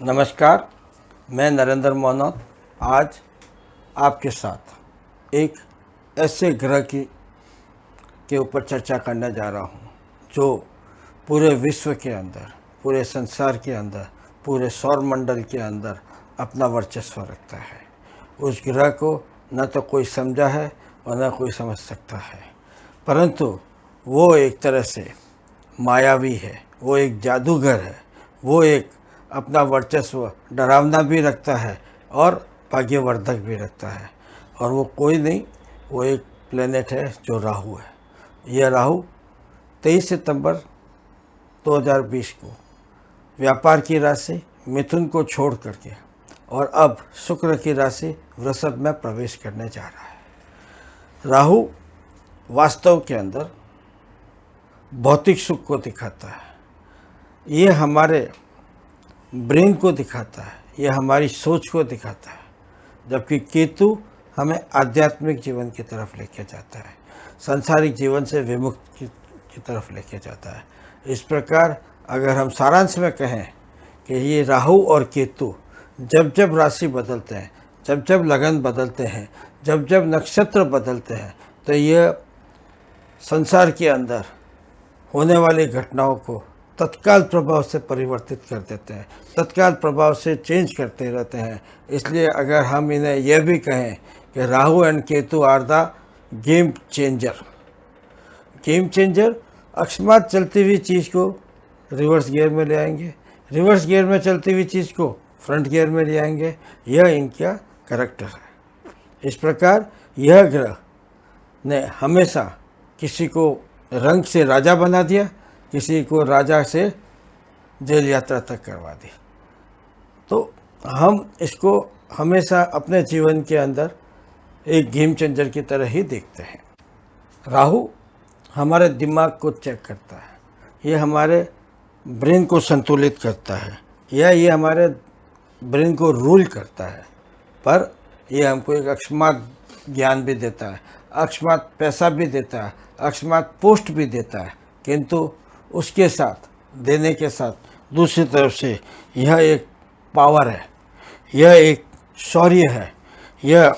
नमस्कार, मैं नरेंद्र मोहनोत आज आपके साथ एक ऐसे ग्रह के ऊपर चर्चा करने जा रहा हूँ जो पूरे विश्व के अंदर, पूरे संसार के अंदर, पूरे सौर मंडल के अंदर अपना वर्चस्व रखता है। उस ग्रह को न तो कोई समझा है और न कोई समझ सकता है, परंतु वो एक तरह से मायावी है, वो एक जादूगर है, वो एक अपना वर्चस्व डरावना भी रखता है और भाग्यवर्धक भी रखता है। और वो कोई नहीं, वो एक प्लेनेट है जो राहु है। यह राहु 23 सितंबर 2020 को व्यापार की राशि मिथुन को छोड़ करके और अब शुक्र की राशि वृषभ में प्रवेश करने जा रहा है। राहु वास्तव के अंदर भौतिक सुख को दिखाता है, ये हमारे ब्रेन को दिखाता है, ये हमारी सोच को दिखाता है, जबकि केतु हमें आध्यात्मिक जीवन की तरफ लेके जाता है, सांसारिक जीवन से विमुक्त की तरफ लेके जाता है। इस प्रकार अगर हम सारांश में कहें कि ये राहु और केतु जब जब राशि बदलते हैं, जब जब लगन बदलते हैं, जब जब नक्षत्र बदलते हैं, तो ये संसार के अंदर होने वाली घटनाओं को तत्काल प्रभाव से परिवर्तित कर देते हैं, तत्काल प्रभाव से चेंज करते रहते हैं। इसलिए अगर हम इन्हें यह भी कहें कि Rahu and Ketu are the game changer. Game changer अकस्मात चलती हुई चीज़ को रिवर्स गियर में ले आएंगे, रिवर्स गियर में चलती हुई चीज़ को फ्रंट गियर में ले आएंगे। यह इनका कैरेक्टर है। इस प्रकार यह ग्रह ने हमेशा किसी को रंग से राजा बना दिया, किसी को राजा से जेल यात्रा तक करवा दी। तो हम इसको हमेशा अपने जीवन के अंदर एक गेम चेंजर की तरह ही देखते हैं। राहु हमारे दिमाग को चेक करता है, ये हमारे ब्रेन को संतुलित करता है, या ये हमारे ब्रेन को रूल करता है। पर ये हमको एक अकस्मात ज्ञान भी देता है, अकस्मात पैसा भी देता है, अकस्मात पोस्ट भी देता है, किंतु उसके साथ देने के साथ दूसरी तरफ से यह एक पावर है, यह एक शौर्य है, यह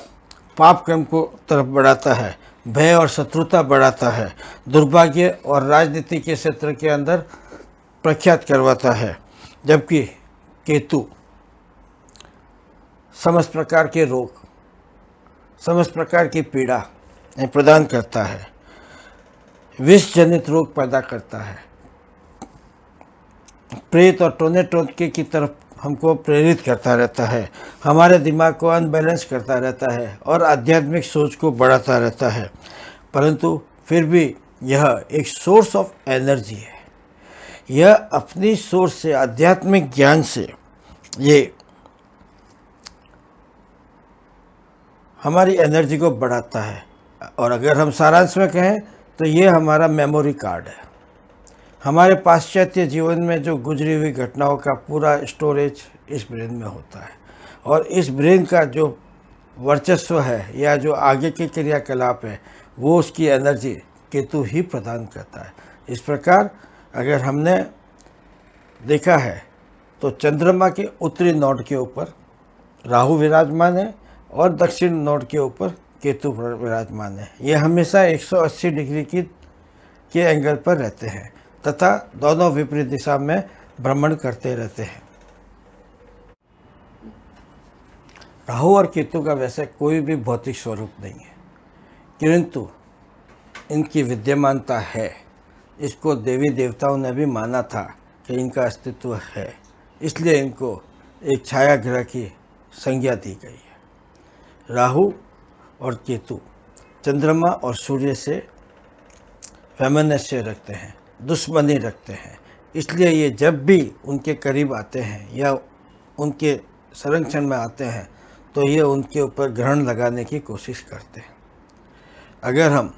पाप कर्म को तरफ बढ़ाता है, भय और शत्रुता बढ़ाता है, दुर्भाग्य और राजनीति के क्षेत्र के अंदर प्रख्यात करवाता है। जबकि केतु समस्त प्रकार के रोग, समस्त प्रकार की पीड़ा प्रदान करता है, विष जनित रोग पैदा करता है, प्रेत और टोने टोटके की तरफ हमको प्रेरित करता रहता है, हमारे दिमाग को अनबैलेंस करता रहता है और आध्यात्मिक सोच को बढ़ाता रहता है। परंतु फिर भी यह एक सोर्स ऑफ एनर्जी है। यह अपनी सोर्स से, आध्यात्मिक ज्ञान से ये हमारी एनर्जी को बढ़ाता है। और अगर हम सारांश में कहें तो ये हमारा मेमोरी कार्ड है। हमारे पाश्चात्य जीवन में जो गुजरी हुई घटनाओं का पूरा स्टोरेज इस ब्रेन में होता है, और इस ब्रेन का जो वर्चस्व है या जो आगे के क्रियाकलाप है, वो उसकी एनर्जी केतु ही प्रदान करता है। इस प्रकार अगर हमने देखा है तो चंद्रमा के उत्तरी नोड के ऊपर राहु विराजमान है और दक्षिण नोड के ऊपर केतु विराजमान है। ये हमेशा 180 डिग्री के एंगल पर रहते हैं तथा दोनों विपरीत दिशा में भ्रमण करते रहते हैं। राहु और केतु का वैसे कोई भी भौतिक स्वरूप नहीं है, किंतु इनकी विद्यमानता है। इसको देवी देवताओं ने भी माना था कि इनका अस्तित्व है, इसलिए इनको एक छाया ग्रह की संज्ञा दी गई है। राहु और केतु चंद्रमा और सूर्य से वैमनस्य रखते हैं, दुश्मनी रखते हैं। इसलिए ये जब भी उनके करीब आते हैं या उनके संरक्षण में आते हैं तो ये उनके ऊपर ग्रहण लगाने की कोशिश करते हैं। अगर हम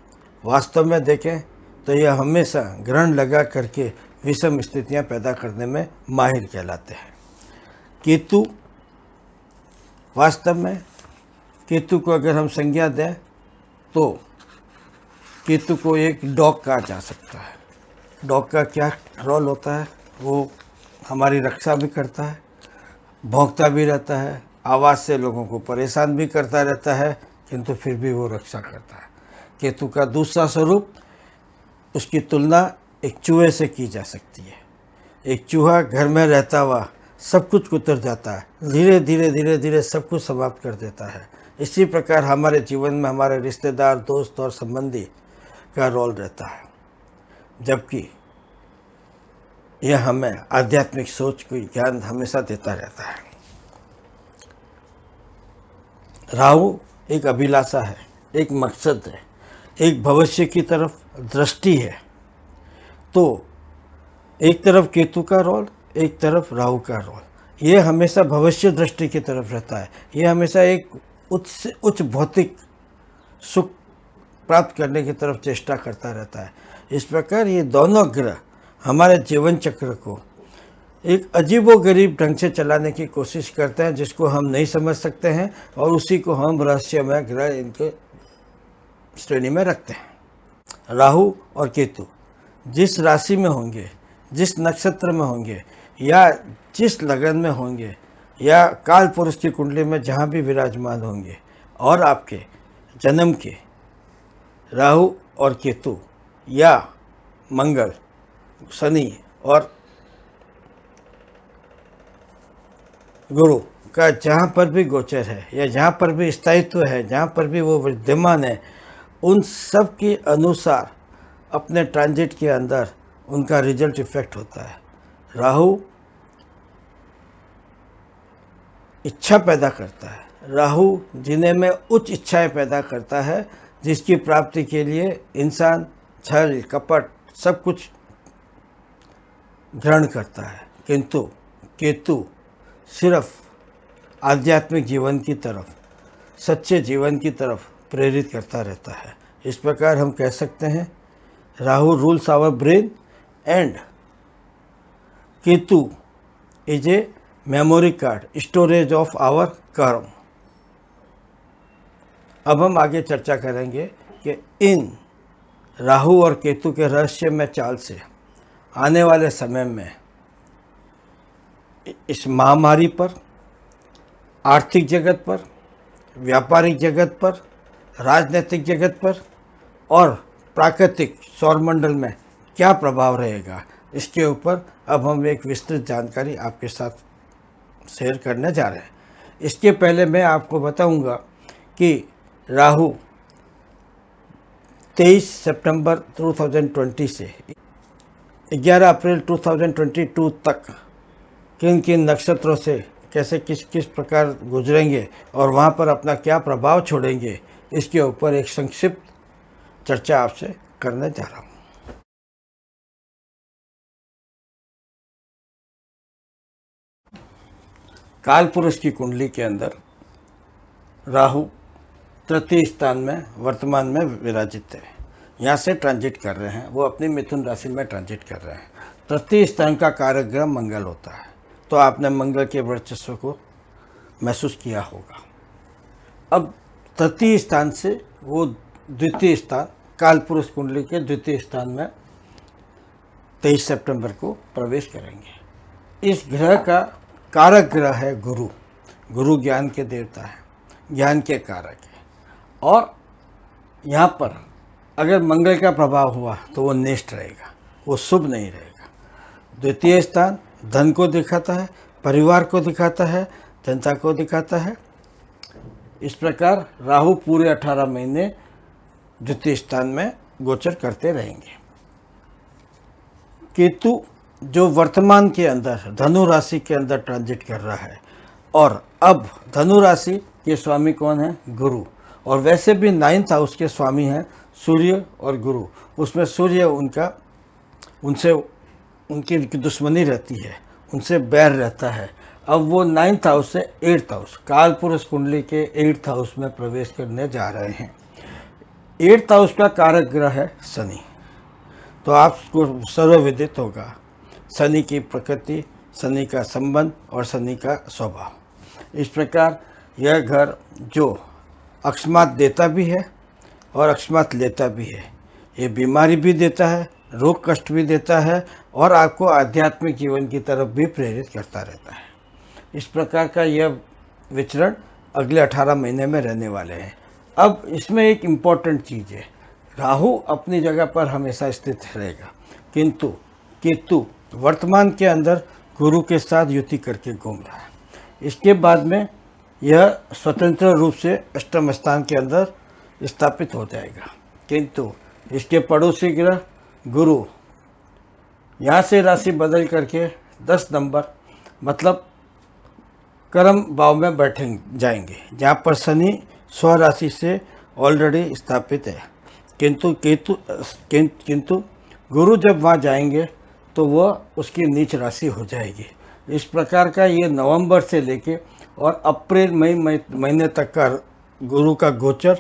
वास्तव में देखें तो यह हमेशा ग्रहण लगा करके विषम स्थितियां पैदा करने में माहिर कहलाते हैं। केतु वास्तव में, केतु को अगर हम संज्ञा दें तो केतु को एक डॉग कहा जा सकता है। डॉग का क्या रोल होता है, वो हमारी रक्षा भी करता है, भौंकता भी रहता है, आवाज़ से लोगों को परेशान भी करता रहता है, किंतु फिर भी वो रक्षा करता है। केतु का दूसरा स्वरूप, उसकी तुलना एक चूहे से की जा सकती है। एक चूहा घर में रहता हुआ सब कुछ कुतर जाता है, धीरे धीरे धीरे धीरे सब कुछ समाप्त कर देता है। इसी प्रकार हमारे जीवन में हमारे रिश्तेदार, दोस्त और संबंधी का रोल रहता है, जबकि यह हमें आध्यात्मिक सोच को ज्ञान हमेशा देता रहता है। राहु एक अभिलाषा है, एक मकसद है, एक भविष्य की तरफ दृष्टि है। तो एक तरफ केतु का रोल, एक तरफ राहु का रोल। ये हमेशा भविष्य दृष्टि की तरफ रहता है। ये हमेशा एक उच्च भौतिक सुख प्राप्त करने की तरफ चेष्टा करता रहता है। इस प्रकार ये दोनों ग्रह हमारे जीवन चक्र को एक अजीबोगरीब ढंग से चलाने की कोशिश करते हैं, जिसको हम नहीं समझ सकते हैं, और उसी को हम रहस्यमय ग्रह इनके श्रेणी में रखते हैं। राहु और केतु जिस राशि में होंगे, जिस नक्षत्र में होंगे, या जिस लगन में होंगे, या काल पुरुष की कुंडली में जहाँ भी विराजमान होंगे, और आपके जन्म के राहु और केतु या मंगल, शनि और गुरु का जहाँ पर भी गोचर है, या जहाँ पर भी स्थायित्व है, जहाँ पर भी वो विद्यमान है, उन सब के अनुसार अपने ट्रांजिट के अंदर उनका रिजल्ट इफेक्ट होता है। राहु इच्छा पैदा करता है, राहु जिन्हें में उच्च इच्छाएं पैदा करता है, जिसकी प्राप्ति के लिए इंसान छल कपट सब कुछ ग्रहण करता है, किंतु केतु सिर्फ आध्यात्मिक जीवन की तरफ, सच्चे जीवन की तरफ प्रेरित करता रहता है। इस प्रकार हम कह सकते हैं Rahu rules our brain and Ketu is a memory card, storage of our karma. अब हम आगे चर्चा करेंगे कि इन राहु और केतु के रहस्यमय चाल से आने वाले समय में इस महामारी पर, आर्थिक जगत पर, व्यापारिक जगत पर, राजनीतिक जगत पर और प्राकृतिक सौरमंडल में क्या प्रभाव रहेगा, इसके ऊपर अब हम एक विस्तृत जानकारी आपके साथ शेयर करने जा रहे हैं। इसके पहले मैं आपको बताऊंगा कि राहु 23 सितंबर 2020 से 11 अप्रैल 2022 तक किन किन नक्षत्रों से कैसे किस किस प्रकार गुजरेंगे और वहाँ पर अपना क्या प्रभाव छोड़ेंगे, इसके ऊपर एक संक्षिप्त चर्चा आपसे करने जा रहा हूँ। काल पुरुष की कुंडली के अंदर राहु तृतीय स्थान में वर्तमान में विराजित है, यहाँ से ट्रांजिट कर रहे हैं, वो अपनी मिथुन राशि में ट्रांजिट कर रहे हैं। तृतीय स्थान का कारक ग्रह मंगल होता है, तो आपने मंगल के वर्चस्व को महसूस किया होगा। अब तृतीय स्थान से वो द्वितीय स्थान, काल पुरुष कुंडली के द्वितीय स्थान में 23 सितंबर को प्रवेश करेंगे। इस ग्रह का कारक ग्रह है गुरु। गुरु ज्ञान के देवता है, ज्ञान के कारक है, और यहाँ पर अगर मंगल का प्रभाव हुआ तो वो नेष्ट रहेगा, वो शुभ नहीं रहेगा। द्वितीय स्थान धन को दिखाता है, परिवार को दिखाता है, जनता को दिखाता है। इस प्रकार राहु पूरे 18 महीने द्वितीय स्थान में गोचर करते रहेंगे। केतु जो वर्तमान के अंदर धनु राशि के अंदर ट्रांजिट कर रहा है, और अब धनु राशि के स्वामी कौन है? गुरु। और वैसे भी 9th हाउस के स्वामी हैं सूर्य और गुरु। उसमें सूर्य उनसे उनकी दुश्मनी रहती है, उनसे बैर रहता है। अब वो 9th हाउस से 8th हाउस, काल पुरुष कुंडली के 8th हाउस में प्रवेश करने जा रहे हैं। 8th हाउस का कारक ग्रह है शनि। तो आपको सर्वविदित होगा शनि की प्रकृति, शनि का संबंध और शनि का स्वभाव। इस प्रकार यह घर जो अकस्मात देता भी है और अकस्मात लेता भी है, ये बीमारी भी देता है, रोग कष्ट भी देता है, और आपको आध्यात्मिक जीवन की तरफ भी प्रेरित करता रहता है। इस प्रकार का यह विचरण अगले 18 महीने में रहने वाले हैं। अब इसमें एक इम्पॉर्टेंट चीज़ है, राहु अपनी जगह पर हमेशा स्थित रहेगा, किंतु केतु वर्तमान के अंदर गुरु के साथ युति करके घूम रहा है। इसके बाद में यह स्वतंत्र रूप से अष्टम स्थान के अंदर स्थापित हो जाएगा, किंतु इसके पड़ोसी ग्रह गुरु यहाँ से राशि बदल करके 10 नंबर मतलब कर्म भाव में बैठे जाएंगे, जहाँ पर शनि स्वराशि से ऑलरेडी स्थापित है। किंतु गुरु जब वहाँ जाएंगे तो वह उसकी नीच राशि हो जाएगी। इस प्रकार का ये नवंबर से लेके और अप्रैल मई महीने तक का गुरु का गोचर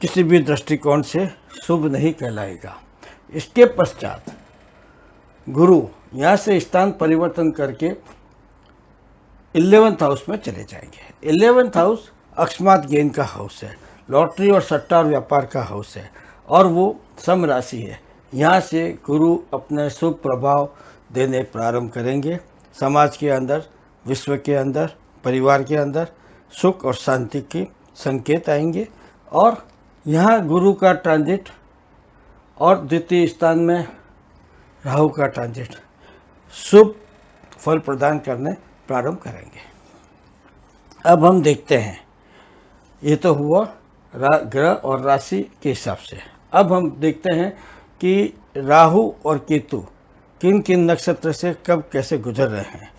किसी भी दृष्टिकोण से शुभ नहीं कहलाएगा। इसके पश्चात गुरु यहाँ से स्थान परिवर्तन करके 11th हाउस में चले जाएंगे। 11th हाउस अकस्मात गेन का हाउस है, लॉटरी और सट्टा और व्यापार का हाउस है और वो सम राशि है। यहाँ से गुरु अपने शुभ प्रभाव देने प्रारंभ करेंगे। समाज के अंदर, विश्व के अंदर, परिवार के अंदर सुख और शांति के संकेत आएंगे और यहाँ गुरु का ट्रांजिट और द्वितीय स्थान में राहु का ट्रांजिट शुभ फल प्रदान करने प्रारंभ करेंगे। अब हम देखते हैं, ये तो हुआ ग्रह और राशि के हिसाब से। अब हम देखते हैं कि राहु और केतु किन किन नक्षत्र से कब कैसे गुजर रहे हैं।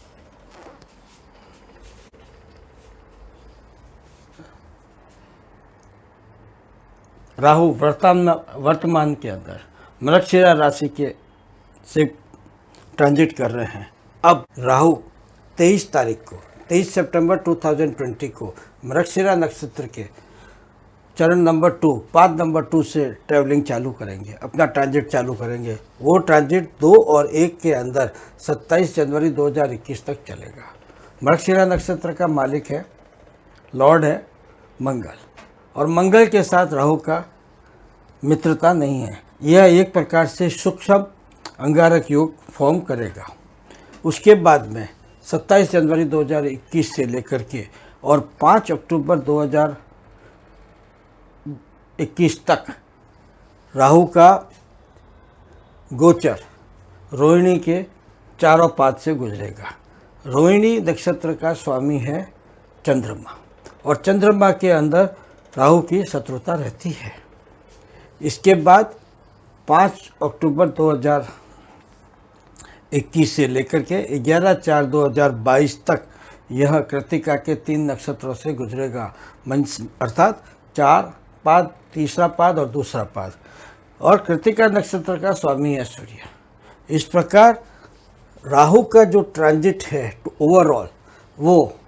राहु वर्तमान के अंदर मृगशिरा राशि के से ट्रांजिट कर रहे हैं। अब राहु 23 तारीख को 23 सितंबर 2020 को मृगशिरा नक्षत्र के चरण नंबर 2 पाद नंबर 2 से ट्रैवलिंग चालू करेंगे, अपना ट्रांजिट चालू करेंगे। वो ट्रांजिट 2 और 1 के अंदर 27 जनवरी 2021 तक चलेगा। मृगशिरा नक्षत्र का मालिक है, लॉर्ड है मंगल, और मंगल के साथ राहु का मित्रता नहीं है। यह एक प्रकार से सूक्ष्म अंगारक योग फॉर्म करेगा। उसके बाद में 27 जनवरी 2021 से लेकर के और 5 अक्टूबर 2021 तक राहु का गोचर रोहिणी के चारों पाद से गुजरेगा। रोहिणी नक्षत्र का स्वामी है चंद्रमा, और चंद्रमा के अंदर राहु की शत्रुता रहती है। इसके बाद 5 अक्टूबर 2021 से लेकर के 11/4/2022 तक यह कृतिका के 3 नक्षत्रों से गुजरेगा, अर्थात 4 पाद, तीसरा पाद और दूसरा पाद, और कृतिका नक्षत्र का स्वामी है सूर्य। इस प्रकार राहु का जो ट्रांजिट है ओवरऑल वो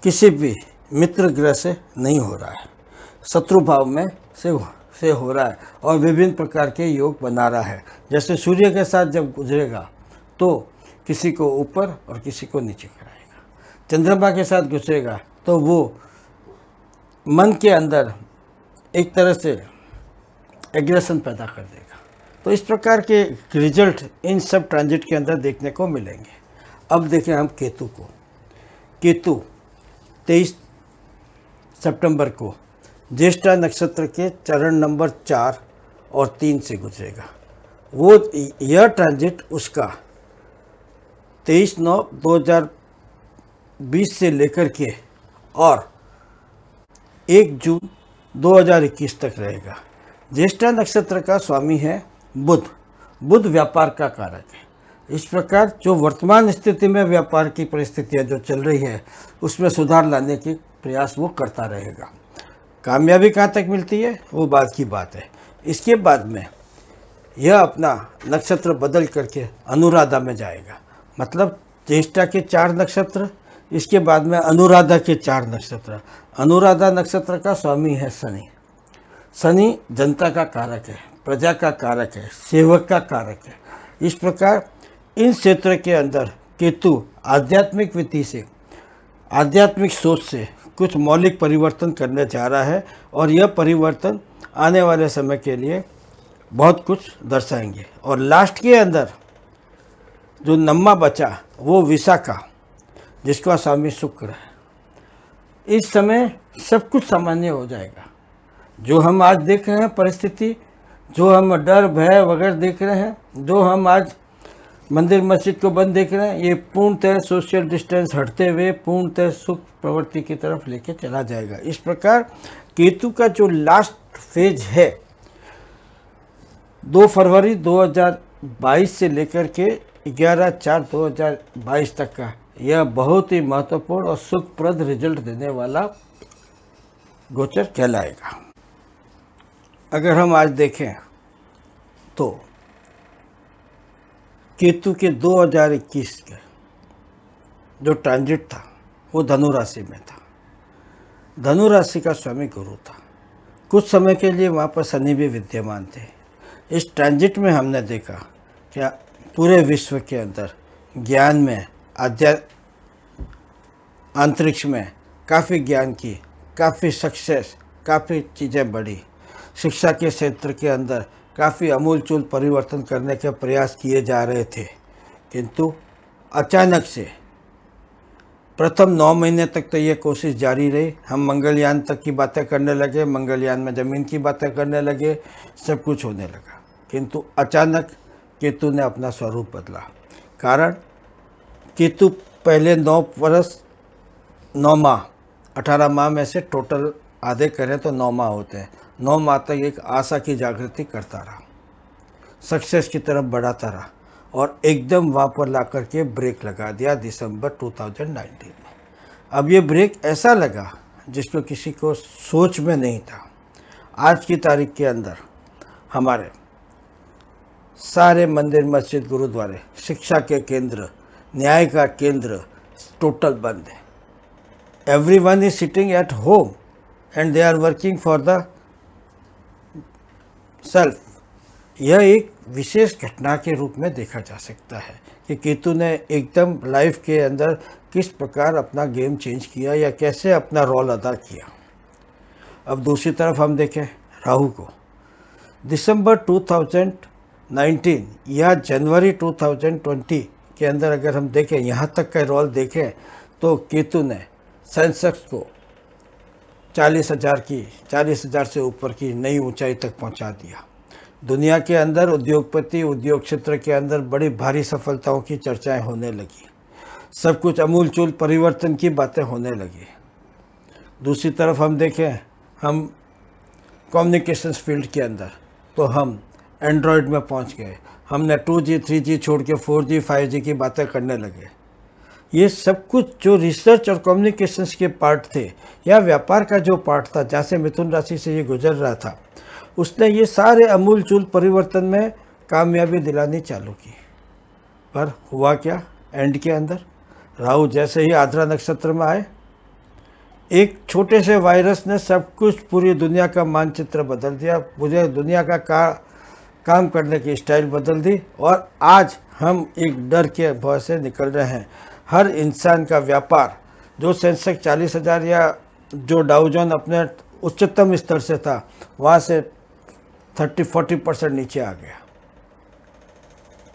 किसी भी मित्र ग्रह से नहीं हो रहा है, शत्रु भाव में से हो रहा है और विभिन्न प्रकार के योग बना रहा है। जैसे सूर्य के साथ जब गुजरेगा तो किसी को ऊपर और किसी को नीचे कराएगा, चंद्रमा के साथ गुजरेगा तो वो मन के अंदर एक तरह से एग्रेशन पैदा कर देगा। तो इस प्रकार के रिजल्ट इन सब ट्रांजिट के अंदर देखने को मिलेंगे। अब देखें हम केतु को। केतु 23 सितंबर को ज्येष्ठा नक्षत्र के चरण नंबर 4 और 3 से गुजरेगा। वो यह ट्रांजिट उसका 23/9/2020 से लेकर के और 1 जून 2021 तक रहेगा। ज्येष्ठा नक्षत्र का स्वामी है बुध। बुध व्यापार का कारक है। इस प्रकार जो वर्तमान स्थिति में व्यापार की परिस्थितियां जो चल रही है उसमें सुधार लाने की प्रयास वो करता रहेगा। कामयाबी कहाँ तक मिलती है वो बात की बात है। इसके बाद में यह अपना नक्षत्र बदल करके अनुराधा में जाएगा, मतलब ज्येष्ठा के 4 नक्षत्र, इसके बाद में अनुराधा के 4 नक्षत्र। अनुराधा नक्षत्र का स्वामी है शनि। शनि जनता का कारक है, प्रजा का कारक है, सेवक का कारक है। इस प्रकार इन क्षेत्र के अंदर केतु आध्यात्मिक विधि से, आध्यात्मिक सोच से कुछ मौलिक परिवर्तन करने जा रहा है और यह परिवर्तन आने वाले समय के लिए बहुत कुछ दर्शाएंगे। और लास्ट के अंदर जो नम्मा बचा वो विशाखा जिसका स्वामी शुक्र है। इस समय सब कुछ सामान्य हो जाएगा। जो हम आज देख रहे हैं परिस्थिति, जो हम डर भय वगैरह देख रहे हैं, जो हम आज मंदिर मस्जिद को बंद देख रहे हैं, ये पूर्णतः सोशल डिस्टेंस हटते हुए पूर्णतः सुख प्रवृत्ति की तरफ लेके चला जाएगा। इस प्रकार केतु का जो लास्ट फेज है 2 फरवरी 2022 से लेकर के 11/4/2022 तक का, यह बहुत ही महत्वपूर्ण और सुखप्रद रिजल्ट देने वाला गोचर कहलाएगा। अगर हम आज देखें तो केतु के 2021 के जो ट्रांजिट था वो धनु राशि में था। धनु राशि का स्वामी गुरु था। कुछ समय के लिए वहाँ पर शनि भी विद्यमान थे। इस ट्रांजिट में हमने देखा कि पूरे विश्व के अंदर ज्ञान में, अंतरिक्ष में काफ़ी ज्ञान की, काफ़ी सक्सेस, काफ़ी चीज़ें बढ़ी। शिक्षा के क्षेत्र के अंदर काफ़ी अमूलचूल परिवर्तन करने के प्रयास किए जा रहे थे, किंतु अचानक से प्रथम 9 महीने तक तो ये कोशिश जारी रही। हम मंगलयान तक की बातें करने लगे, मंगलयान में ज़मीन की बातें करने लगे, सब कुछ होने लगा, किंतु अचानक केतु ने अपना स्वरूप बदला। कारण केतु पहले 9 वर्ष 9 माह, 18 माह में से टोटल आधे करें तो 9 माह होते हैं। 9 माह तक एक आशा की जागृति करता रहा, सक्सेस की तरफ बढ़ाता रहा, और एकदम वहाँ पर ला करके ब्रेक लगा दिया दिसंबर 2019 में। अब ये ब्रेक ऐसा लगा जिसको किसी को सोच में नहीं था। आज की तारीख के अंदर हमारे सारे मंदिर मस्जिद गुरुद्वारे, शिक्षा के केंद्र, न्याय का केंद्र टोटल बंद है। Everyone is sitting at home and they are working for the self. यह एक विशेष घटना के रूप में देखा जा सकता है कि केतु ने एकदम लाइफ के अंदर किस प्रकार अपना गेम चेंज किया या कैसे अपना रोल अदा किया। अब दूसरी तरफ हम देखें राहु को। दिसंबर 2019 या जनवरी 2020 के अंदर अगर हम देखें, यहाँ तक का रोल देखें, तो केतु ने सेंसेक्स को 40,000 से ऊपर की नई ऊंचाई तक पहुंचा दिया। दुनिया के अंदर उद्योगपति, उद्योग क्षेत्र के अंदर बड़ी भारी सफलताओं की चर्चाएं होने लगी। सब कुछ अमूलचूल परिवर्तन की बातें होने लगी। दूसरी तरफ हम देखें, हम कम्युनिकेशंस फील्ड के अंदर तो हम एंड्रॉयड में पहुंच गए। हमने 2G 3G छोड़ के 4G 5G की बातें करने लगे। ये सब कुछ जो रिसर्च और कम्युनिकेशंस के पार्ट थे या व्यापार का जो पार्ट था, जहाँ से मिथुन राशि से ये गुजर रहा था, उसने ये सारे अमूलचूल परिवर्तन में कामयाबी दिलानी चालू की। पर हुआ क्या? एंड के अंदर राहु जैसे ही आद्रा नक्षत्र में आए, एक छोटे से वायरस ने सब कुछ, पूरी दुनिया का मानचित्र बदल दिया, पूरे दुनिया का काम करने की स्टाइल बदल दी। और आज हम एक डर के भय से निकल रहे हैं। हर इंसान का व्यापार, जो सेंसेक्स 40,000 या जो डाउ जोन अपने उच्चतम स्तर से था, वहाँ से 30-40% नीचे आ गया।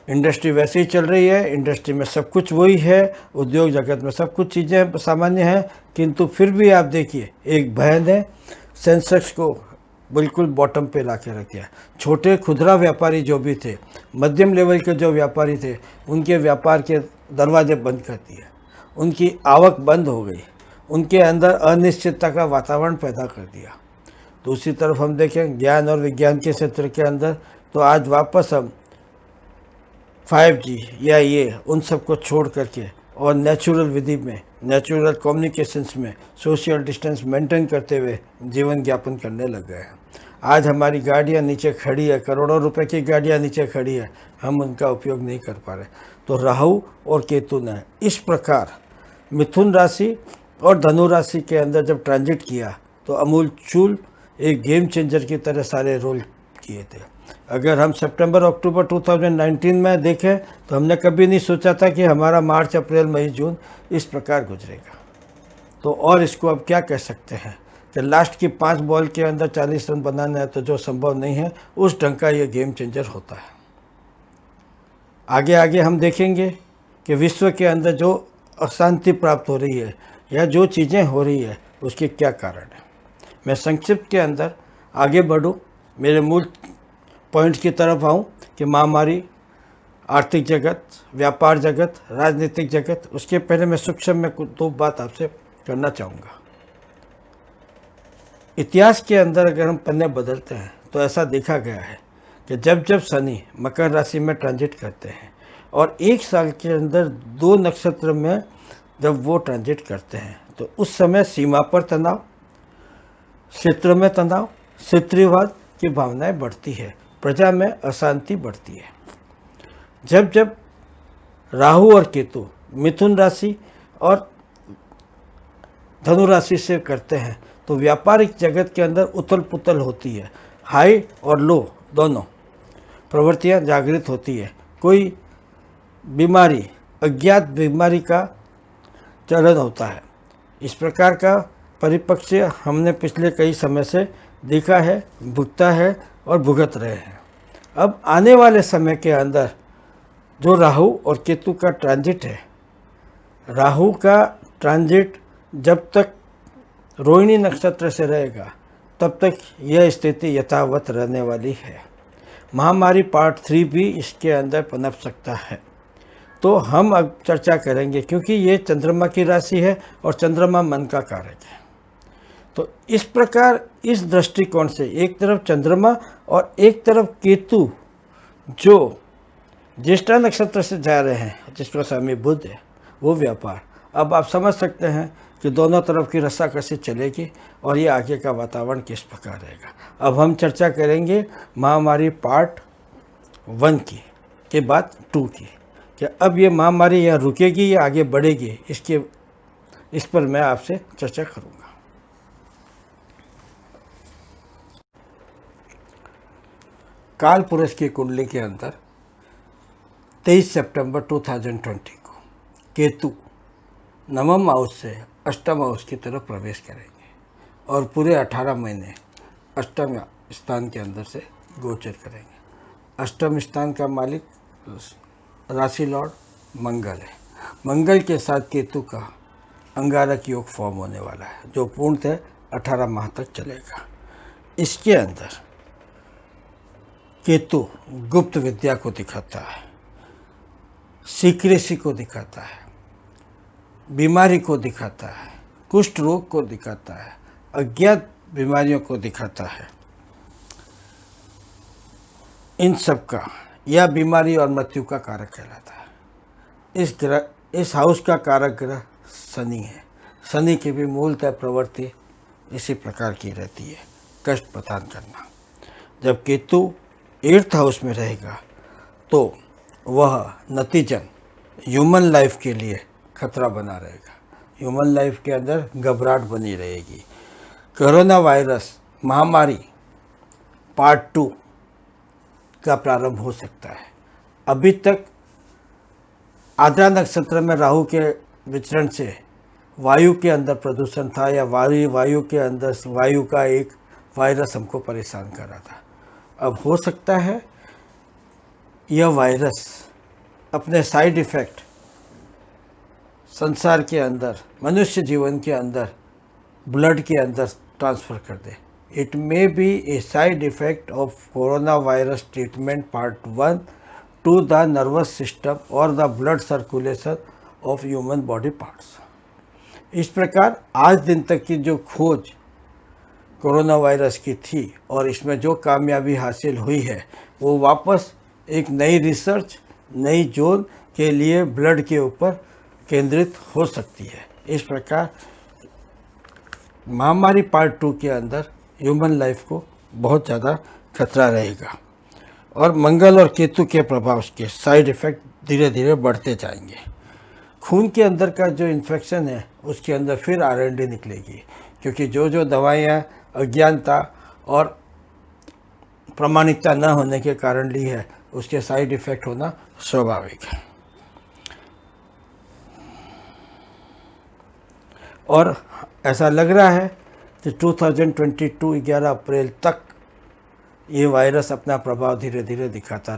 इंडस्ट्री वैसे ही चल रही है, इंडस्ट्री में सब कुछ वही है, उद्योग जगत में सब कुछ चीज़ें सामान्य हैं, किंतु फिर भी आप देखिए एक भय ने सेंसेक्स को बिल्कुल बॉटम पे ला के रख दिया। छोटे खुदरा व्यापारी जो भी थे, मध्यम लेवल के जो व्यापारी थे, उनके व्यापार के दरवाजे बंद कर दिए, उनकी आवक बंद हो गई, उनके अंदर अनिश्चितता का वातावरण पैदा कर दिया। दूसरी तरफ हम देखें ज्ञान और विज्ञान के क्षेत्र के अंदर, तो आज वापस हम 5G या ये उन सब को छोड़ करके और नेचुरल विधि में, नेचुरल कम्युनिकेशंस में सोशल डिस्टेंस मेंटेन करते हुए जीवन यापन करने लग गए हैं। आज हमारी गाड़ियाँ नीचे खड़ी है, करोड़ों रुपए की गाड़ियाँ नीचे खड़ी है, हम उनका उपयोग नहीं कर पा रहे। तो राहु और केतु ने इस प्रकार मिथुन राशि और धनु राशि के अंदर जब ट्रांजिट किया, तो अमूलचूल एक गेम चेंजर की तरह सारे रोल किए थे। अगर हम सितंबर-अक्टूबर 2019 में देखें, तो हमने कभी नहीं सोचा था कि हमारा मार्च, अप्रैल, मई, जून इस प्रकार गुजरेगा। तो और इसको अब क्या कह सकते हैं कि लास्ट की 5 बॉल के अंदर 40 रन बनाना है, तो जो संभव नहीं है, उस ढंग का ये गेम चेंजर होता है। आगे आगे हम देखेंगे कि विश्व के अंदर जो अशांति प्राप्त हो रही है या जो चीज़ें हो रही है उसके क्या कारण है। मैं संक्षिप्त के अंदर आगे बढ़ूं, मेरे मूल पॉइंट की तरफ आऊं कि महामारी आर्थिक जगत, व्यापार जगत, राजनीतिक जगत। उसके पहले मैं सूक्ष्म में कुछ दो बात आपसे करना चाहूँगा। इतिहास के अंदर अगर हम पन्ने बदलते हैं तो ऐसा देखा गया है कि जब जब शनि मकर राशि में ट्रांजिट करते हैं और एक साल के अंदर 2 नक्षत्र में जब वो ट्रांजिट करते हैं तो उस समय सीमा पर तनाव, क्षेत्र में तनाव, क्षेत्रीयवाद की भावनाएं बढ़ती है, प्रजा में अशांति बढ़ती है। जब जब राहु और केतु मिथुन राशि और धनु राशि से करते हैं तो व्यापारिक जगत के अंदर उथल पुथल होती है, हाई और लो दोनों प्रवृत्तियां जागृत होती है। कोई बीमारी, अज्ञात बीमारी का चलन होता है। इस प्रकार का परिपक्ष्य हमने पिछले कई समय से देखा है, भुगता है और भुगत रहे हैं। अब आने वाले समय के अंदर जो राहु और केतु का ट्रांजिट है, राहु का ट्रांजिट जब तक रोहिणी नक्षत्र से रहेगा तब तक यह स्थिति यथावत रहने वाली है। महामारी पार्ट 3 भी इसके अंदर पनप सकता है। तो हम अब चर्चा करेंगे क्योंकि ये चंद्रमा की राशि है और चंद्रमा मन का कारक है। तो इस प्रकार, इस दृष्टिकोण से एक तरफ चंद्रमा और एक तरफ केतु जो ज्येष्ठा नक्षत्र से जा रहे हैं, जिसका स्वामी बुध है, वो व्यापार। अब आप समझ सकते हैं कि दोनों तरफ की रस्साकसी चलेगी और ये आगे का वातावरण किस प्रकार रहेगा। अब हम चर्चा करेंगे महामारी पार्ट 1 की के बाद 2 की, कि अब ये महामारी यहाँ रुकेगी या आगे बढ़ेगी, इस पर मैं आपसे चर्चा करूँगा। काल पुरुष की कुंडली के अंदर 23 सितंबर 2020 को केतु नवम हाउस से अष्टम हाउस की तरफ प्रवेश करेंगे और पूरे 18 महीने अष्टम स्थान के अंदर से गोचर करेंगे। अष्टम स्थान का मालिक राशि लॉर्ड मंगल है। मंगल के साथ केतु का अंगारक योग फॉर्म होने वाला है जो पूर्णतः 18 माह तक चलेगा। इसके अंदर केतु गुप्त विद्या को दिखाता है, सीक्रेसी को दिखाता है, बीमारी को दिखाता है, कुष्ठ रोग को दिखाता है, अज्ञात बीमारियों को दिखाता है। इन सब का यह बीमारी और मृत्यु का कारक कहलाता है। इस हाउस का कारक ग्रह शनि है। शनि की भी मूलतः प्रवृत्ति इसी प्रकार की रहती है, कष्ट प्रदान करना। जब केतु 8th हाउस में रहेगा तो वह नतीजन ह्यूमन लाइफ के लिए खतरा बना रहेगा। ह्यूमन लाइफ के अंदर घबराहट बनी रहेगी। कोरोना वायरस महामारी पार्ट 2 का प्रारंभ हो सकता है। अभी तक आद्रा नक्षत्र में राहु के विचरण से वायु के अंदर प्रदूषण था या वायु के अंदर वायु का एक वायरस हमको परेशान कर रहा था। अब हो सकता है यह वायरस अपने साइड इफ़ेक्ट संसार के अंदर, मनुष्य जीवन के अंदर, ब्लड के अंदर ट्रांसफ़र कर दे। It may be a side effect of corona virus treatment part 1 to the nervous system और the blood circulation of human body parts. इस प्रकार आज दिन तक की जो खोज कोरोना वायरस की थी और इसमें जो कामयाबी हासिल हुई है वो वापस एक नई रिसर्च, नई जोन के लिए ब्लड के ऊपर केंद्रित हो सकती है। इस प्रकार महामारी पार्ट 2 के अंदर ह्यूमन लाइफ को बहुत ज़्यादा खतरा रहेगा और मंगल और केतु के प्रभाव के साइड इफ़ेक्ट धीरे धीरे बढ़ते जाएंगे। खून के अंदर का जो इन्फेक्शन है उसके अंदर फिर R&D निकलेगी, क्योंकि जो दवाइयाँ अज्ञानता और प्रामाणिकता न होने के कारण ली है उसके साइड इफ़ेक्ट होना स्वाभाविक है। और ऐसा लग रहा है कि 2022 11 अप्रैल तक ये वायरस अपना प्रभाव धीरे धीरे दिखाता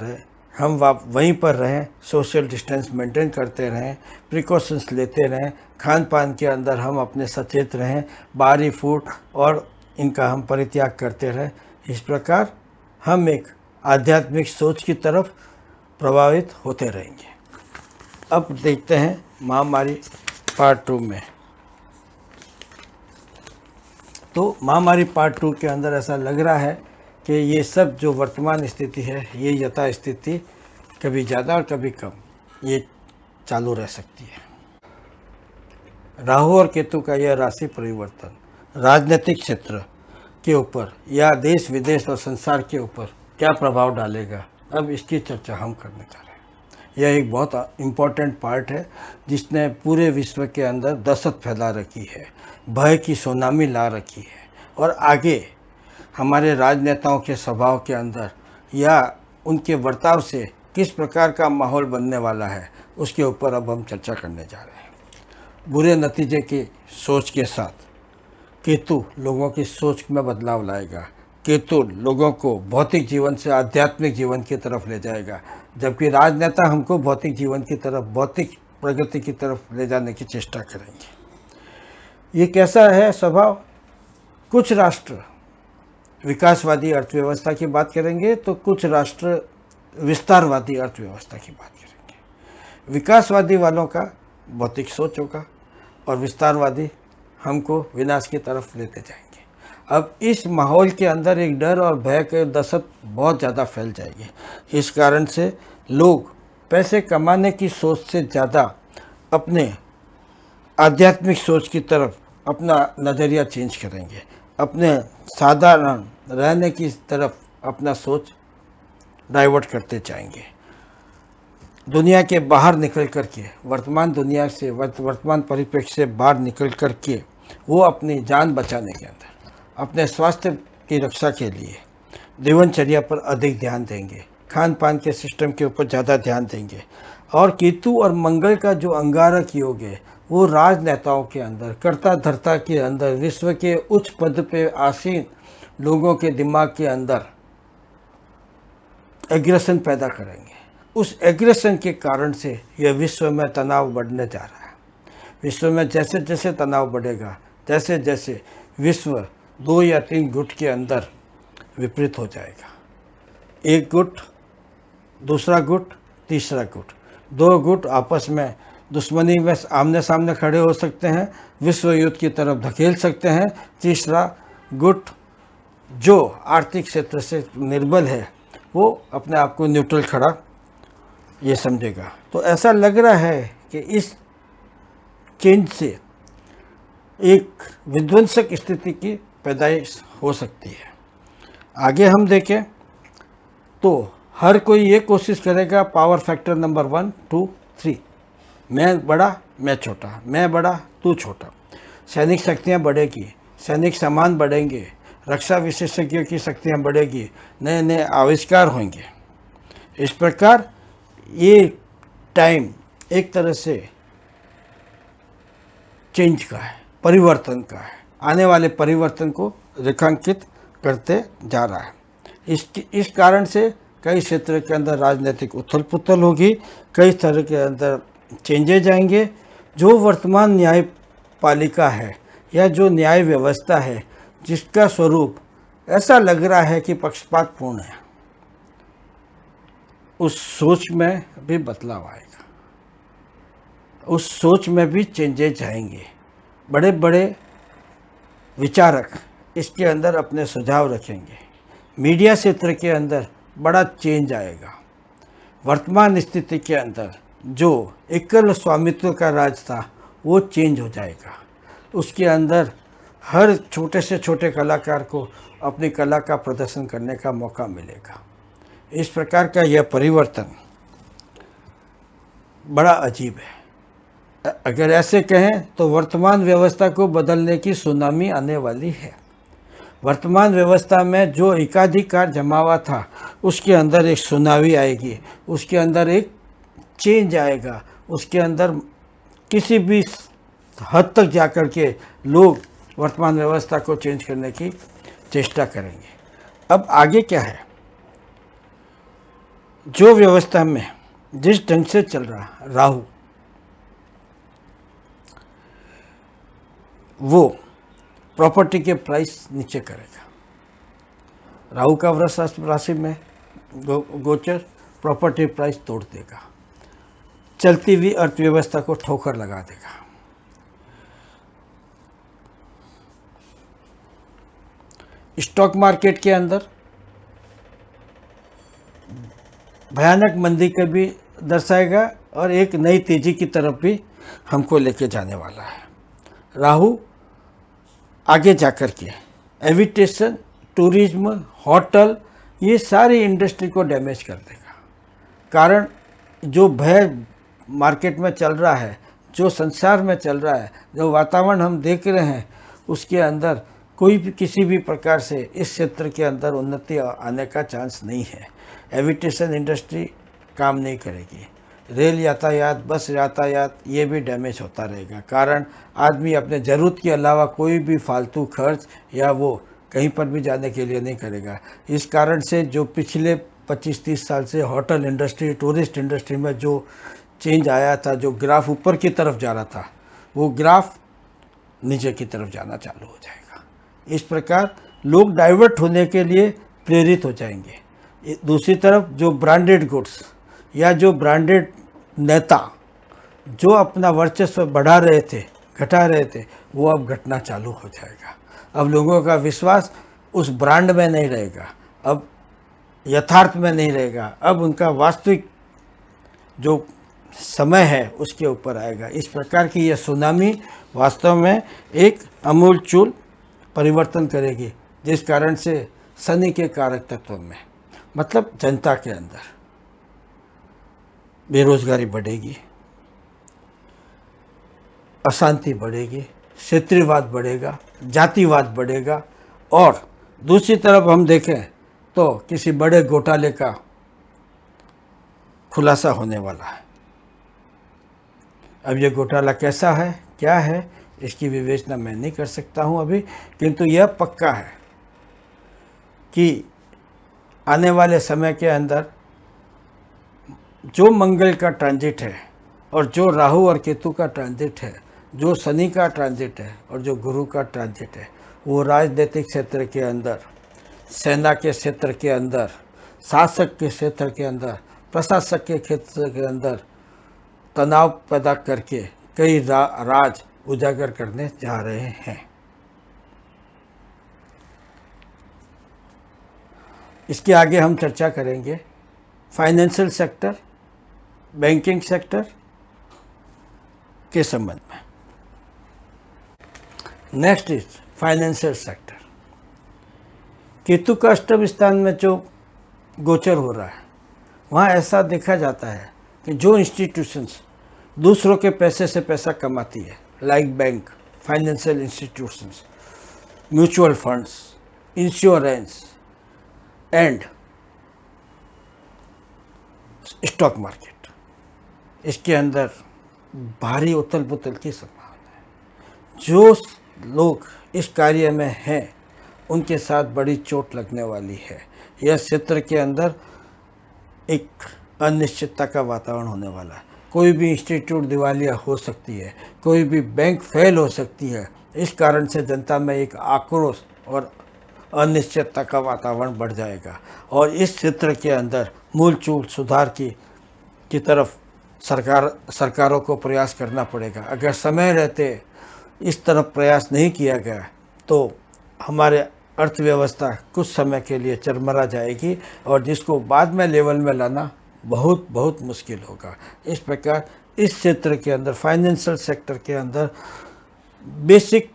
हम वहीं पर रहें, सोशल डिस्टेंस मेंटेन करते रहें, प्रिकॉशंस लेते रहें, खान पान के अंदर हम अपने सचेत रहें, बाहरी फूड और इनका हम परित्याग करते रहें। इस प्रकार हम एक आध्यात्मिक सोच की तरफ प्रभावित होते रहेंगे। अब देखते हैं महामारी पार्ट 2 में। तो महामारी पार्ट 2 के अंदर ऐसा लग रहा है कि ये सब जो वर्तमान स्थिति है, ये यथा स्थिति कभी ज़्यादा और कभी कम ये चालू रह सकती है। राहु और केतु का यह राशि परिवर्तन राजनीतिक क्षेत्र के ऊपर या देश विदेश और संसार के ऊपर क्या प्रभाव डालेगा, अब इसकी चर्चा हम करने जा रहे हैं। यह एक बहुत इम्पॉर्टेंट पार्ट है जिसने पूरे विश्व के अंदर दहशत फैला रखी है, भय की सुनामी ला रखी है, और आगे हमारे राजनेताओं के स्वभाव के अंदर या उनके बर्ताव से किस प्रकार का माहौल बनने वाला है, उसके ऊपर अब हम चर्चा करने जा रहे हैं। बुरे नतीजे की सोच के साथ केतु लोगों की सोच में बदलाव लाएगा। केतु लोगों को भौतिक जीवन से आध्यात्मिक जीवन की तरफ ले जाएगा, जबकि राजनेता हमको भौतिक जीवन की तरफ, भौतिक प्रगति की तरफ ले जाने की चेष्टा करेंगे। ये कैसा है स्वभाव? कुछ राष्ट्र विकासवादी अर्थव्यवस्था की बात करेंगे तो कुछ राष्ट्र विस्तारवादी अर्थव्यवस्था की बात करेंगे। विकासवादी वालों का भौतिक सोच होगा और विस्तारवादी हमको विनाश की तरफ लेते जाएंगे। अब इस माहौल के अंदर एक डर और भय के दहशत बहुत ज़्यादा फैल जाएगी। इस कारण से लोग पैसे कमाने की सोच से ज़्यादा अपने आध्यात्मिक सोच की तरफ अपना नज़रिया चेंज करेंगे, अपने साधारण रहने की तरफ अपना सोच डाइवर्ट करते जाएंगे। दुनिया के बाहर निकल कर के, वर्तमान दुनिया से, वर्तमान परिप्रेक्ष्य से बाहर निकल कर के वो अपनी जान बचाने के अंदर, अपने स्वास्थ्य की रक्षा के लिए जीवनचर्या पर अधिक ध्यान देंगे, खान पान के सिस्टम के ऊपर ज़्यादा ध्यान देंगे। और केतु और मंगल का जो अंगारक योग है वो राजनेताओं के अंदर, कर्ता धर्ता के अंदर, विश्व के उच्च पद पे आसीन लोगों के दिमाग के अंदर एग्रेशन पैदा करेंगे। उस एग्रेशन के कारण से यह विश्व में तनाव बढ़ने जा रहा है। विश्व में जैसे जैसे तनाव बढ़ेगा, जैसे जैसे विश्व 2 या 3 गुट के अंदर विपरीत हो जाएगा। एक गुट, दूसरा गुट, तीसरा गुट, 2 गुट आपस में दुश्मनी में आमने सामने खड़े हो सकते हैं, विश्व युद्ध की तरफ धकेल सकते हैं। तीसरा गुट जो आर्थिक क्षेत्र से निर्बल है वो अपने आप को न्यूट्रल खड़ा ये समझेगा। तो ऐसा लग रहा है कि इस चेंज से एक विध्वंसक स्थिति की पैदाइश हो सकती है। आगे हम देखें तो हर कोई ये कोशिश करेगा, पावर फैक्टर नंबर 1, 2, 3, मैं बड़ा मैं छोटा, मैं बड़ा तू छोटा। सैनिक शक्तियाँ बढ़ेगी, सैनिक सामान बढ़ेंगे, रक्षा विशेषज्ञों की शक्तियाँ बढ़ेगी, नए नए आविष्कार होंगे। इस प्रकार ये टाइम एक तरह से चेंज का है, परिवर्तन का है, आने वाले परिवर्तन को रेखांकित करते जा रहा है। इस कारण से कई क्षेत्र के अंदर राजनीतिक उथल पुथल होगी, कई तरह के अंदर चेंजेज आएंगे। जो वर्तमान न्यायपालिका है या जो न्याय व्यवस्था है जिसका स्वरूप ऐसा लग रहा है कि पक्षपातपूर्ण है, उस सोच में भी बदलाव आएगा, उस सोच में भी चेंजेज आएंगे। बड़े बड़े विचारक इसके अंदर अपने सुझाव रखेंगे। मीडिया क्षेत्र के अंदर बड़ा चेंज आएगा। वर्तमान स्थिति के अंदर जो एकल स्वामित्व का राज था वो चेंज हो जाएगा। उसके अंदर हर छोटे से छोटे कलाकार को अपनी कला का प्रदर्शन करने का मौका मिलेगा। इस प्रकार का यह परिवर्तन बड़ा अजीब है। अगर ऐसे कहें तो वर्तमान व्यवस्था को बदलने की सुनामी आने वाली है। वर्तमान व्यवस्था में जो एकाधिकार जमा हुआ था उसके अंदर एक सुनामी आएगी, उसके अंदर एक चेंज आएगा, उसके अंदर किसी भी हद तक जाकर के लोग वर्तमान व्यवस्था को चेंज करने की चेष्टा करेंगे। अब आगे क्या है? जो व्यवस्था में जिस ढंग से चल रहा राहु, वो प्रॉपर्टी के प्राइस नीचे करेगा। राहु का वृष राशि में गोचर प्रॉपर्टी प्राइस तोड़ देगा, चलती हुई अर्थव्यवस्था को ठोकर लगा देगा। स्टॉक मार्केट के अंदर भयानक मंदी का भी दर्शाएगा और एक नई तेजी की तरफ भी हमको लेके जाने वाला है। राहु आगे जाकर के एविटेशन, टूरिज्म, होटल, ये सारी इंडस्ट्री को डैमेज कर देगा। कारण जो भय मार्केट में चल रहा है, जो संसार में चल रहा है, जो वातावरण हम देख रहे हैं, उसके अंदर कोई भी किसी भी प्रकार से इस क्षेत्र के अंदर उन्नति आने का चांस नहीं है। एविटेशन इंडस्ट्री काम नहीं करेगी, रेल यातायात, बस यातायात, ये भी डैमेज होता रहेगा। कारण आदमी अपने ज़रूरत के अलावा कोई भी फालतू खर्च या वो कहीं पर भी जाने के लिए नहीं करेगा। इस कारण से जो पिछले 25-30 साल से होटल इंडस्ट्री, टूरिस्ट इंडस्ट्री में जो चेंज आया था, जो ग्राफ ऊपर की तरफ जा रहा था, वो ग्राफ नीचे की तरफ जाना चालू हो जाएगा। इस प्रकार लोग डाइवर्ट होने के लिए प्रेरित हो जाएंगे। दूसरी तरफ जो ब्रांडेड गुड्स या जो ब्रांडेड नेता जो अपना वर्चस्व बढ़ा रहे थे, घटा रहे थे, वो अब घटना चालू हो जाएगा। अब लोगों का विश्वास उस ब्रांड में नहीं रहेगा, अब यथार्थ में नहीं रहेगा, अब उनका वास्तविक जो समय है उसके ऊपर आएगा। इस प्रकार की यह सुनामी वास्तव में एक आमूलचूल परिवर्तन करेगी, जिस कारण से शनि के कारक तत्व में, मतलब जनता के अंदर बेरोजगारी बढ़ेगी, अशांति बढ़ेगी, क्षेत्रीयवाद बढ़ेगा, जातिवाद बढ़ेगा, और दूसरी तरफ हम देखें तो किसी बड़े घोटाले का खुलासा होने वाला है। अब ये घोटाला कैसा है, क्या है, इसकी विवेचना मैं नहीं कर सकता हूं अभी, किंतु यह पक्का है कि आने वाले समय के अंदर जो मंगल का ट्रांजिट है और जो राहु और केतु का ट्रांजिट है, जो शनि का ट्रांजिट है और जो गुरु का ट्रांजिट है, वो राजनीतिक क्षेत्र के अंदर, सेना के क्षेत्र के अंदर, शासक के क्षेत्र के अंदर, प्रशासक के क्षेत्र के अंदर तनाव पैदा करके कई राज उजागर करने जा रहे हैं। इसके आगे हम चर्चा करेंगे फाइनेंशियल सेक्टर, बैंकिंग सेक्टर के संबंध में। Next is financial sector. Ketu का अष्टम स्थान में जो गोचर हो रहा है, वहाँ ऐसा देखा जाता है कि जो इंस्टीट्यूशंस दूसरों के पैसे से पैसा कमाती है, like bank, financial institutions, mutual funds, insurance and stock market, इसके अंदर भारी उथल पुथल की संभावना है। जो लोग इस कार्य में हैं उनके साथ बड़ी चोट लगने वाली है। यह क्षेत्र के अंदर एक अनिश्चितता का वातावरण होने वाला है। कोई भी इंस्टीट्यूट दिवालिया हो सकती है, कोई भी बैंक फेल हो सकती है। इस कारण से जनता में एक आक्रोश और अनिश्चितता का वातावरण बढ़ जाएगा और इस क्षेत्र के अंदर मूलचूल सुधार की तरफ सरकारों को प्रयास करना पड़ेगा। अगर समय रहते इस तरफ प्रयास नहीं किया गया तो हमारे अर्थव्यवस्था कुछ समय के लिए चरमरा जाएगी और जिसको बाद में लेवल में लाना बहुत बहुत मुश्किल होगा। इस प्रकार इस क्षेत्र के अंदर, फाइनेंशियल सेक्टर के अंदर बेसिक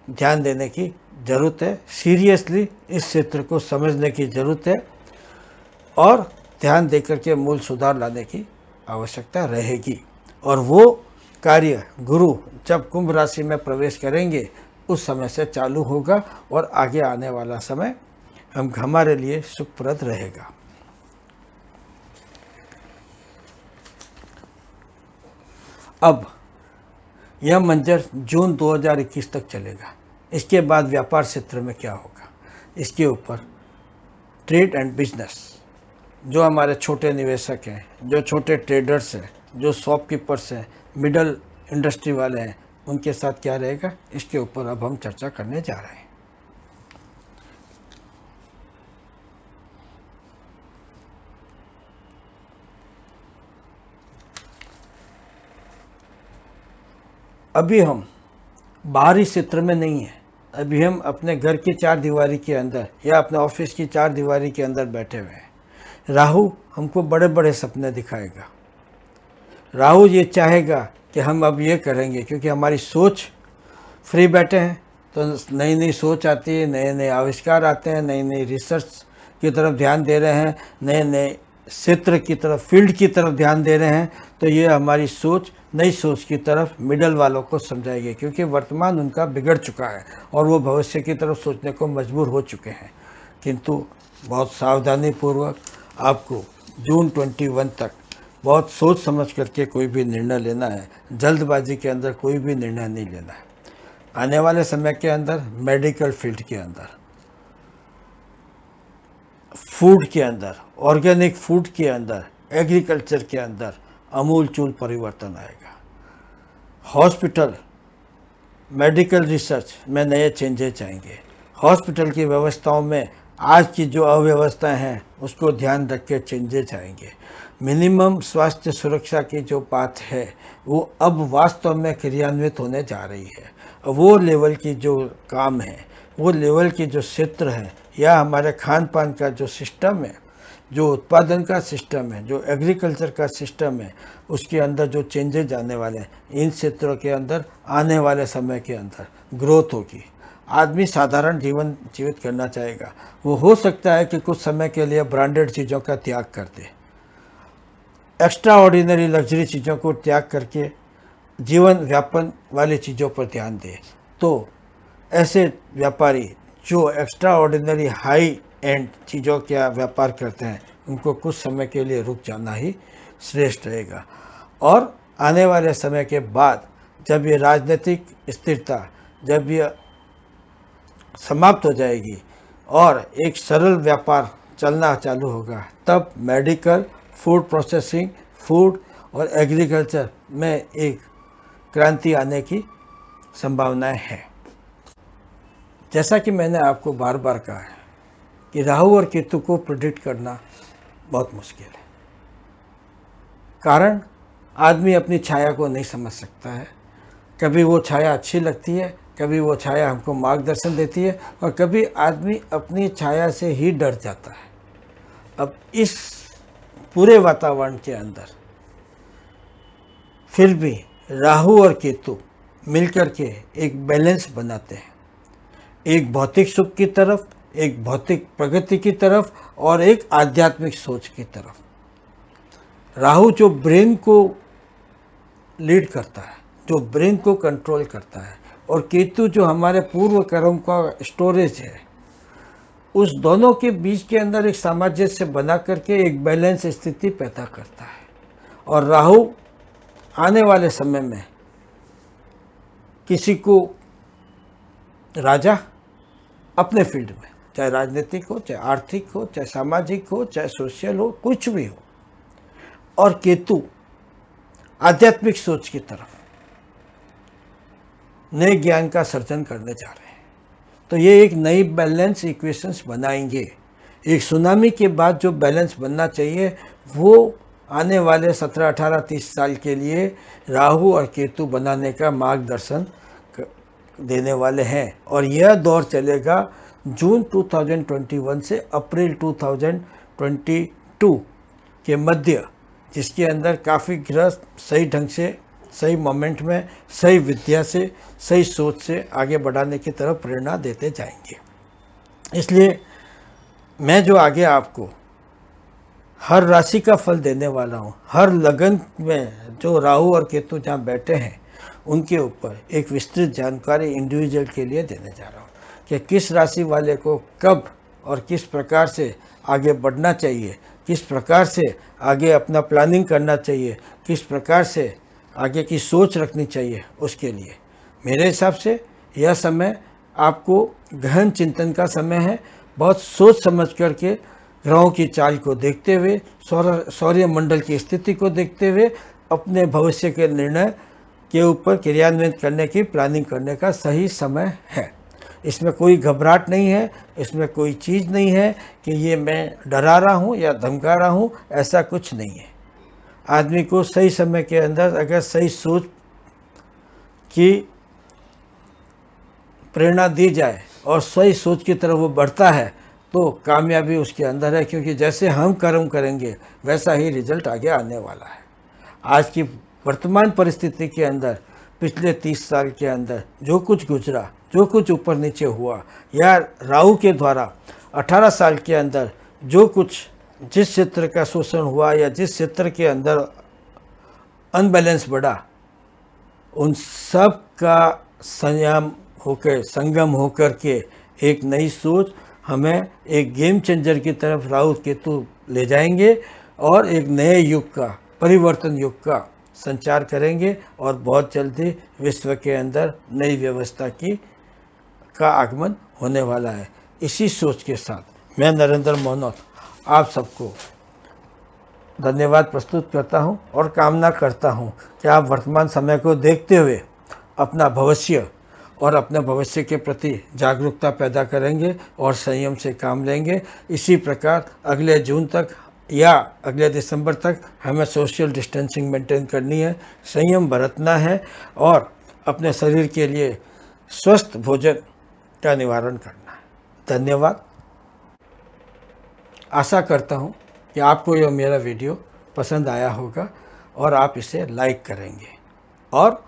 ध्यान देने की ज़रूरत है। सीरियसली इस क्षेत्र को समझने की ज़रूरत है और ध्यान देकर के मूल सुधार लाने की आवश्यकता रहेगी। और वो कार्य गुरु जब कुंभ राशि में प्रवेश करेंगे उस समय से चालू होगा और आगे आने वाला समय हमारे लिए सुखप्रद रहेगा। अब यह मंजर जून 2021 तक चलेगा। इसके बाद व्यापार क्षेत्र में क्या होगा, इसके ऊपर ट्रेड एंड बिजनेस जो हमारे छोटे निवेशक हैं, जो छोटे ट्रेडर्स हैं, जो शॉपकीपर्स हैं, मिडल इंडस्ट्री वाले हैं, उनके साथ क्या रहेगा, इसके ऊपर अब हम चर्चा करने जा रहे हैं। अभी हम बाहरी क्षेत्र में नहीं हैं, अभी हम अपने घर की चार दीवारी के अंदर या अपने ऑफिस की चार दीवारी के अंदर बैठे हुए हैं। राहु हमको बड़े बड़े सपने दिखाएगा। राहु ये चाहेगा कि हम अब ये करेंगे, क्योंकि हमारी सोच फ्री बैठे हैं तो नई नई सोच आती है, नए नए आविष्कार आते हैं, नई नई रिसर्च की तरफ ध्यान दे रहे हैं, नए नए क्षेत्र की तरफ, फील्ड की तरफ ध्यान दे रहे हैं। तो ये हमारी सोच नई सोच की तरफ मिडल वालों को समझाएगी, क्योंकि वर्तमान उनका बिगड़ चुका है और वो भविष्य की तरफ सोचने को मजबूर हो चुके हैं। किंतु बहुत सावधानी पूर्वक आपको जून 21 तक बहुत सोच समझ करके कोई भी निर्णय लेना है। जल्दबाजी के अंदर कोई भी निर्णय नहीं लेना है। आने वाले समय के अंदर मेडिकल फील्ड के अंदर, फूड के अंदर, ऑर्गेनिक फूड के अंदर, एग्रीकल्चर के अंदर अमूलचूल परिवर्तन आएगा। हॉस्पिटल, मेडिकल रिसर्च में नए चेंजेस आएंगे। हॉस्पिटल की व्यवस्थाओं में आज की जो अव्यवस्थाएं हैं उसको ध्यान रख के चेंजेस आएंगे। मिनिमम स्वास्थ्य सुरक्षा की जो बात है वो अब वास्तव में क्रियान्वित होने जा रही है। वो लेवल की जो काम है, वो लेवल की जो क्षेत्र है, या हमारे खान पान का जो सिस्टम है, जो उत्पादन का सिस्टम है, जो एग्रीकल्चर का सिस्टम है, उसके अंदर जो चेंजेज आने वाले हैं, इन क्षेत्रों के अंदर आने वाले समय के अंदर ग्रोथ होगी। आदमी साधारण जीवन जीवित करना चाहेगा। वो हो सकता है कि कुछ समय के लिए ब्रांडेड चीज़ों का त्याग कर दे, एक्स्ट्रा ऑर्डिनरी लग्जरी चीज़ों को त्याग करके जीवन व्यापन वाली चीज़ों पर ध्यान दे। तो ऐसे व्यापारी जो एक्स्ट्रा ऑर्डिनरी हाई एंड चीज़ों का व्यापार करते हैं, उनको कुछ समय के लिए रुक जाना ही श्रेष्ठ रहेगा। और आने वाले समय के बाद जब ये राजनीतिक स्थिरता, जब ये समाप्त हो जाएगी और एक सरल व्यापार चलना चालू होगा, तब मेडिकल, फूड प्रोसेसिंग, फूड और एग्रीकल्चर में एक क्रांति आने की संभावनाएं हैं। जैसा कि मैंने आपको बार बार कहा है कि राहु और केतु को प्रेडिक्ट करना बहुत मुश्किल है। कारण, आदमी अपनी छाया को नहीं समझ सकता है। कभी वो छाया अच्छी लगती है, कभी वो छाया हमको मार्गदर्शन देती है, और कभी आदमी अपनी छाया से ही डर जाता है। अब इस पूरे वातावरण के अंदर फिर भी राहु और केतु मिलकर के एक बैलेंस बनाते हैं, एक भौतिक सुख की तरफ, एक भौतिक प्रगति की तरफ और एक आध्यात्मिक सोच की तरफ। राहु जो ब्रेन को लीड करता है, जो ब्रेन को कंट्रोल करता है, और केतु जो हमारे पूर्व कर्म का स्टोरेज है, उस दोनों के बीच के अंदर एक सामंजस्य बना करके एक बैलेंस स्थिति पैदा करता है। और राहु आने वाले समय में किसी को राजा अपने फील्ड में, चाहे राजनीतिक हो, चाहे आर्थिक हो, चाहे सामाजिक हो, चाहे सोशल हो, कुछ भी हो, और केतु आध्यात्मिक सोच की तरफ नए ज्ञान का सर्जन करने जा रहे हैं। तो ये एक नई बैलेंस इक्वेशंस बनाएंगे। एक सुनामी के बाद जो बैलेंस बनना चाहिए वो आने वाले 17, 18, 30 साल के लिए राहु और केतु बनाने का मार्गदर्शन देने वाले हैं। और यह दौर चलेगा जून 2021 से अप्रैल 2022 के मध्य, जिसके अंदर काफ़ी ग्रह सही ढंग से, सही मोमेंट में, सही विद्या से, सही सोच से आगे बढ़ाने की तरफ प्रेरणा देते जाएंगे। इसलिए मैं जो आगे आपको हर राशि का फल देने वाला हूँ, हर लगन में जो राहु और केतु जहाँ बैठे हैं उनके ऊपर एक विस्तृत जानकारी इंडिविजुअल के लिए देने जा रहा हूँ कि किस राशि वाले को कब और किस प्रकार से आगे बढ़ना चाहिए, किस प्रकार से आगे अपना प्लानिंग करना चाहिए, किस प्रकार से आगे की सोच रखनी चाहिए। उसके लिए मेरे हिसाब से यह समय आपको गहन चिंतन का समय है। बहुत सोच समझ करके ग्रहों की चाल को देखते हुए, सौर्य मंडल की स्थिति को देखते हुए अपने भविष्य के निर्णय के ऊपर क्रियान्वित करने की प्लानिंग करने का सही समय है। इसमें कोई घबराहट नहीं है, इसमें कोई चीज़ नहीं है कि ये मैं डरा रहा हूँ या धमका रहा हूँ, ऐसा कुछ नहीं है। आदमी को सही समय के अंदर अगर सही सोच की प्रेरणा दी जाए और सही सोच की तरफ वो बढ़ता है तो कामयाबी उसके अंदर है, क्योंकि जैसे हम कर्म करेंगे वैसा ही रिजल्ट आगे आने वाला है। आज की वर्तमान परिस्थिति के अंदर पिछले 30 साल के अंदर जो कुछ गुजरा, जो कुछ ऊपर नीचे हुआ, या राहु के द्वारा 18 साल के अंदर जो कुछ जिस क्षेत्र का शोषण हुआ या जिस क्षेत्र के अंदर अनबैलेंस बढ़ा, उन सब का संयम होकर, संगम होकर के एक नई सोच हमें एक गेम चेंजर की तरफ राहु केतु ले जाएंगे और एक नए युग का, परिवर्तन युग का संचार करेंगे और बहुत जल्दी विश्व के अंदर नई व्यवस्था का आगमन होने वाला है। इसी सोच के साथ मैं नरेंद्र मोहनोत आप सबको धन्यवाद प्रस्तुत करता हूं और कामना करता हूं कि आप वर्तमान समय को देखते हुए अपना भविष्य और अपने भविष्य के प्रति जागरूकता पैदा करेंगे और संयम से काम लेंगे। इसी प्रकार अगले जून तक या अगले दिसंबर तक हमें सोशल डिस्टेंसिंग मेंटेन करनी है, संयम बरतना है और अपने शरीर के लिए स्वस्थ भोजन का निवारण करना है। धन्यवाद। आशा करता हूँ कि आपको यह मेरा वीडियो पसंद आया होगा और आप इसे लाइक करेंगे, और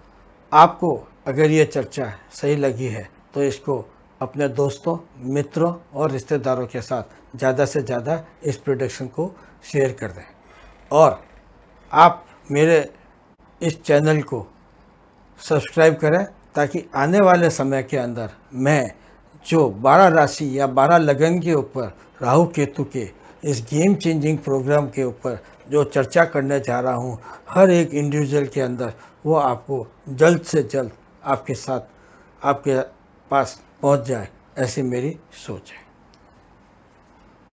आपको अगर ये चर्चा सही लगी है तो इसको अपने दोस्तों, मित्रों और रिश्तेदारों के साथ ज़्यादा से ज़्यादा इस प्रोडक्शन को शेयर कर दें। और आप मेरे इस चैनल को सब्सक्राइब करें ताकि आने वाले समय के अंदर मैं जो 12 राशि या 12 लगन के ऊपर राहु केतु के इस गेम चेंजिंग प्रोग्राम के ऊपर जो चर्चा करने जा रहा हूँ, हर एक इंडिविजुअल के अंदर वो आपको जल्द से जल्द आपके साथ, आपके पास पहुँच जाए, ऐसी मेरी सोच है।